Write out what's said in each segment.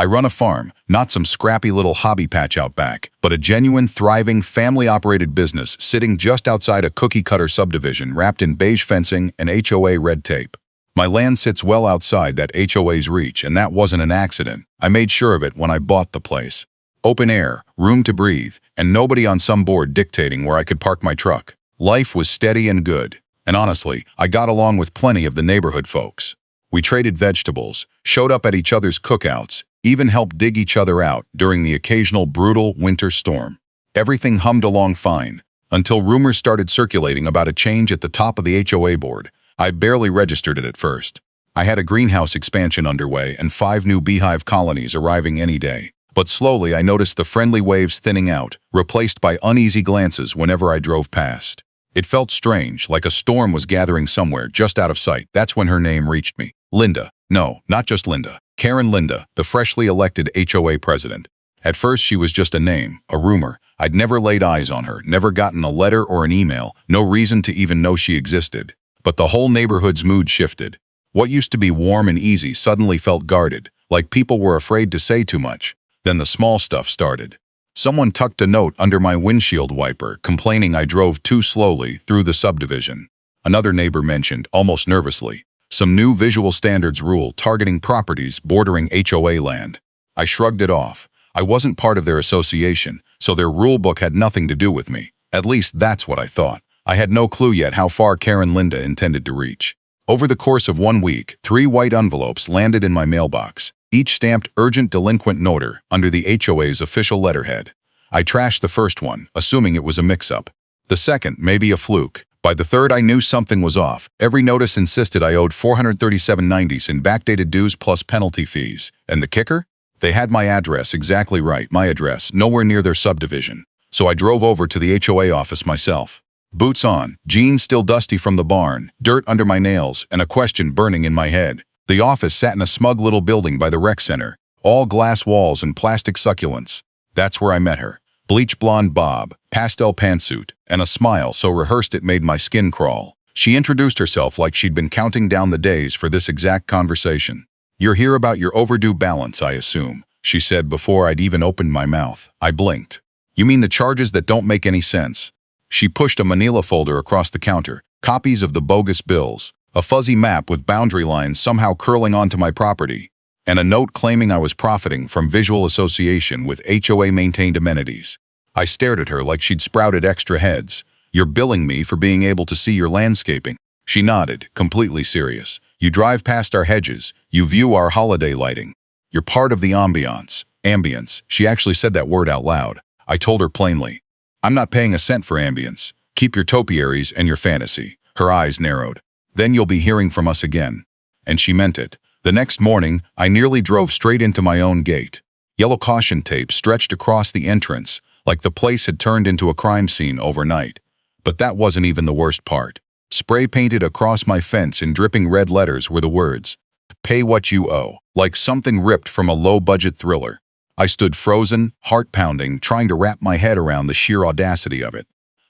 I run a farm, not some scrappy little hobby patch out back, but a genuine, thriving, family-operated business sitting just outside a cookie-cutter subdivision wrapped in beige fencing and HOA red tape. My land sits well outside that HOA's reach, and that wasn't an accident. I made sure of it when I bought the place. Open air, room to breathe, and nobody on some board dictating where I could park my truck. Life was steady and good, and honestly, I got along with plenty of the neighborhood folks. We traded vegetables, showed up at each other's cookouts, even helped dig each other out during the occasional brutal winter storm. Everything hummed along fine, until rumors started circulating about a change at the top of the HOA board. I barely registered it at first. I had a greenhouse expansion underway and 5 new beehive colonies arriving any day. But slowly I noticed the friendly waves thinning out, replaced by uneasy glances whenever I drove past. It felt strange, like a storm was gathering somewhere just out of sight. That's when her name reached me. Linda. No, not just Linda. Karen Linda, the freshly elected HOA president. At first she was just a name, a rumor. I'd never laid eyes on her, never gotten a letter or an email, no reason to even know she existed. But the whole neighborhood's mood shifted. What used to be warm and easy suddenly felt guarded, like people were afraid to say too much. Then the small stuff started. Someone tucked a note under my windshield wiper, complaining I drove too slowly through the subdivision. Another neighbor mentioned, almost nervously, some new visual standards rule targeting properties bordering HOA land. I shrugged it off. I wasn't part of their association, so their rule book had nothing to do with me. At least that's what I thought. I had no clue yet how far Karen Linda intended to reach. Over the course of 1 week, 3 white envelopes landed in my mailbox, each stamped urgent delinquent noter under the HOA's official letterhead. I trashed the first one, assuming it was a mix-up. The second, maybe a fluke. By the third, I knew something was off. Every notice insisted I owed $437.90 in backdated dues plus penalty fees. And the kicker? They had my address exactly right, my address, nowhere near their subdivision. So I drove over to the HOA office myself. Boots on, jeans still dusty from the barn, dirt under my nails, and a question burning in my head. The office sat in a smug little building by the rec center, all glass walls and plastic succulents. That's where I met her. Bleach blonde bob, pastel pantsuit, and a smile so rehearsed it made my skin crawl. She introduced herself like she'd been counting down the days for this exact conversation. "You're here about your overdue balance, I assume," she said before I'd even opened my mouth. I blinked. "You mean the charges that don't make any sense?" She pushed a manila folder across the counter, copies of the bogus bills, a fuzzy map with boundary lines somehow curling onto my property, and a note claiming I was profiting from visual association with HOA-maintained amenities. I stared at her like she'd sprouted extra heads. "You're billing me for being able to see your landscaping." She nodded, completely serious. "You drive past our hedges. You view our holiday lighting. You're part of the ambiance." Ambience. She actually said that word out loud. I told her plainly, "I'm not paying a cent for ambience. Keep your topiaries and your fantasy." Her eyes narrowed. "Then you'll be hearing from us again." And she meant it. The next morning, I nearly drove straight into my own gate. Yellow caution tape stretched across the entrance, like the place had turned into a crime scene overnight. But that wasn't even the worst part. Spray painted across my fence in dripping red letters were the words, "Pay what you owe," like something ripped from a low-budget thriller. I stood frozen, heart-pounding, trying to wrap my head around the sheer audacity of it.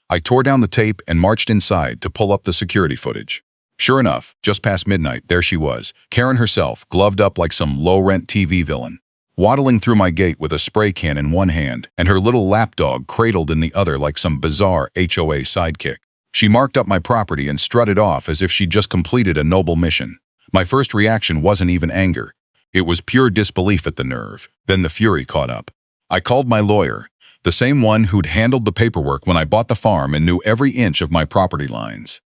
I tore down the tape and marched inside to pull up the security footage. Sure enough, just past midnight, there she was, Karen herself, gloved up like some low-rent TV villain, waddling through my gate with a spray can in one hand and her little lapdog cradled in the other like some bizarre HOA sidekick. She marked up my property and strutted off as if she'd just completed a noble mission. My first reaction wasn't even anger. It was pure disbelief at the nerve. Then the fury caught up. I called my lawyer, the same one who'd handled the paperwork when I bought the farm and knew every inch of my property lines.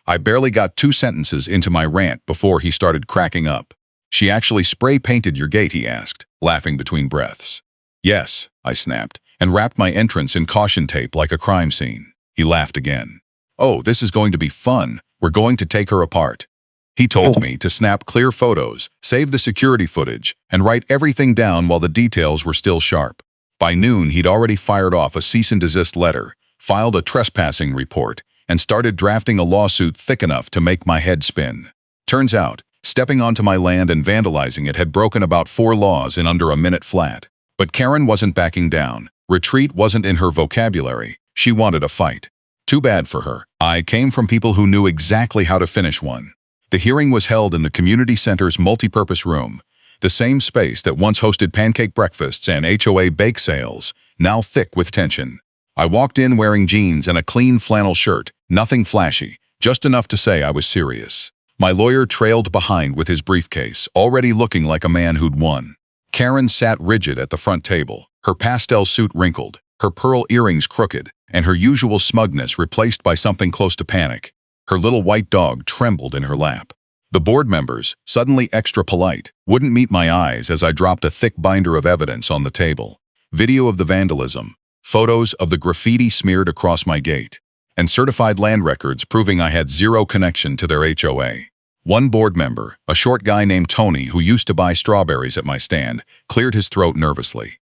I barely got 2 sentences into my rant before he started cracking up. "She actually spray-painted your gate?" he asked, laughing between breaths. "Yes," I snapped, and wrapped my entrance in caution tape like a crime scene. He laughed again. "Oh, this is going to be fun. We're going to take her apart." He told me to snap clear photos, save the security footage, and write everything down while the details were still sharp. By noon, he'd already fired off a cease and desist letter, filed a trespassing report, and started drafting a lawsuit thick enough to make my head spin. Turns out, stepping onto my land and vandalizing it had broken about 4 laws in under a minute flat. But Karen wasn't backing down. Retreat wasn't in her vocabulary. She wanted a fight. Too bad for her. I came from people who knew exactly how to finish one. The hearing was held in the community center's multipurpose room, The same space that once hosted pancake breakfasts and HOA bake sales, now thick with tension. I walked in wearing jeans and a clean flannel shirt, nothing flashy, just enough to say I was serious. My lawyer trailed behind with his briefcase, already looking like a man who'd won. Karen sat rigid at the front table, her pastel suit wrinkled, her pearl earrings crooked, and her usual smugness replaced by something close to panic. Her little white dog trembled in her lap. The board members, suddenly extra polite, wouldn't meet my eyes as I dropped a thick binder of evidence on the table. Video of the vandalism, photos of the graffiti smeared across my gate, and certified land records proving I had zero connection to their HOA. One board member, a short guy named Tony who used to buy strawberries at my stand, cleared his throat nervously.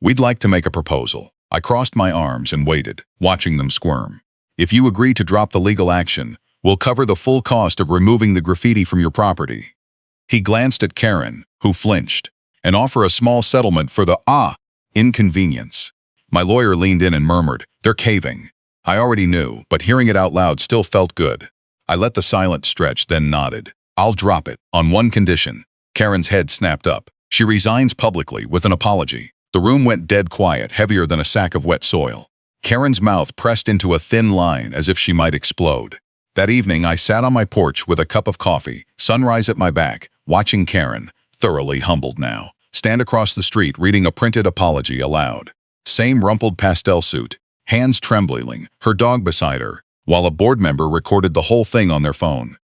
"We'd like to make a proposal." I crossed my arms and waited, watching them squirm. "If you agree to drop the legal action, we'll cover the full cost of removing the graffiti from your property." He glanced at Karen, who flinched, and offer a small settlement for the inconvenience. My lawyer leaned in and murmured, "They're caving." I already knew, but hearing it out loud still felt good. I let the silence stretch, then nodded. "I'll drop it, on one condition." Karen's head snapped up. She resigns publicly with an apology. The room went dead quiet, heavier than a sack of wet soil. Karen's mouth pressed into a thin line as if she might explode. That evening, I sat on my porch with a cup of coffee, sunrise at my back, watching Karen, thoroughly humbled now, stand across the street reading a printed apology aloud. Same rumpled pastel suit, hands trembling, her dog beside her, while a board member recorded the whole thing on their phone.